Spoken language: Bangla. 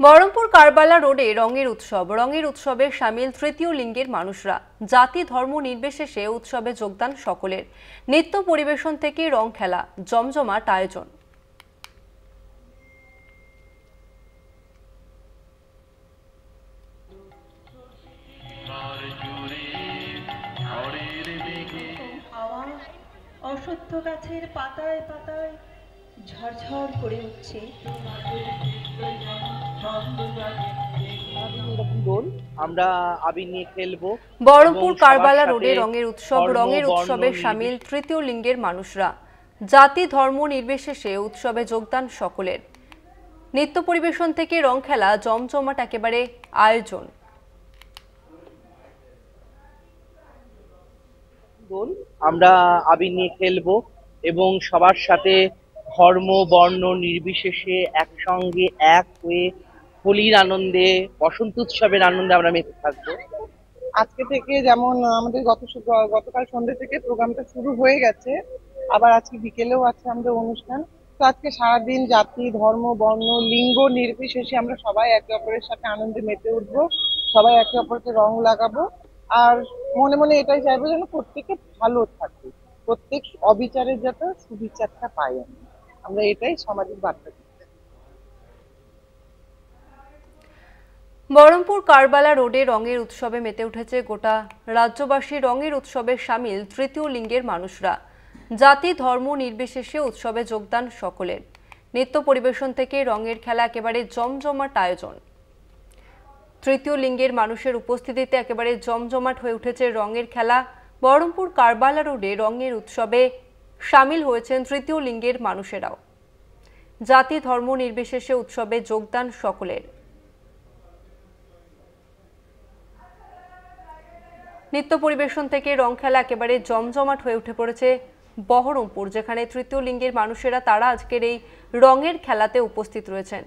বহরমপুর কারবালা রোডে রঙের উৎসবে সামিল তৃতীয় লিঙ্গের মানুষরা। জাতি ধর্ম নির্বিশেষে উৎসবে যোগদান সকলের। নৃত্য পরিবেশন থেকে রং খেলা, জমজমাট আয়োজন। অশ্বত্থ গাছের পাতায় পাতায় ঝরঝর করে উঠছে। আমরা আবির নিয়ে খেলবো। বহরমপুর কারবালা রোডে রঙের উৎসবে সামিল তৃতীয় লিঙ্গের মানুষরা। জাতি ধর্ম নির্বিশেষে উৎসবে যোগদান সকলের। নৃত্য পরিবেশন থেকে রং খেলা, জমজমাট একেবারে আয়োজন। আমরা আবির নিয়ে খেলবো এবং সবার সাথে ধর্ম বর্ণ নির্বিশেষে একসঙ্গে এক হয়ে হোলির আনন্দে, বসন্ত উৎসবের আনন্দে আমরা মেতে থাকবো। আজকে থেকে যেমন আমাদের গতকাল সন্ধ্যে থেকে প্রোগ্রামটা শুরু হয়ে গেছে, আবার আজকে বিকেলেও আছে আমাদের অনুষ্ঠান। তো আজকে সারাদিন জাতি ধর্ম বর্ণ লিঙ্গ নির্বিশেষে আমরা সবাই একে অপরের সাথে আনন্দে মেতে উঠবো, সবাই একে অপরকে রং লাগাবো। আর মনে মনে এটাই চাইবো যেন প্রত্যেকে ভালো থাকে, প্রত্যেক অবিচারের যাতে সুবিচারটা পাই। আমরা এটাই সামাজিক বার্তা। বহরমপুর কারবালা রোডে রঙের উৎসবে মেতে উঠেছে গোটা রাজ্যবাসী। রঙের উৎসবে সামিল তৃতীয় লিঙ্গের মানুষরা। জাতি ধর্ম নির্বিশেষে উৎসবে যোগদান সকলের। নৃত্য পরিবেশন থেকে রঙের খেলা, একেবারে জমজমাট আয়োজন। তৃতীয় লিঙ্গের মানুষের উপস্থিতিতে একেবারে জমজমাট হয়ে উঠেছে রঙের খেলা। বহরমপুর কারবালা রোডে রঙের উৎসবে সামিল হয়েছেন তৃতীয় লিঙ্গের মানুষেরাও। জাতি ধর্ম নির্বিশেষে উৎসবে যোগদান সকলের। নৃত্য পরিবেশন থেকে রং খেলা, একেবারে জমজমাট হয়ে উঠে পড়েছে বহরমপুর, যেখানে তৃতীয় লিঙ্গের মানুষেরা তারা আজকের এই রঙের খেলাতে উপস্থিত রয়েছেন।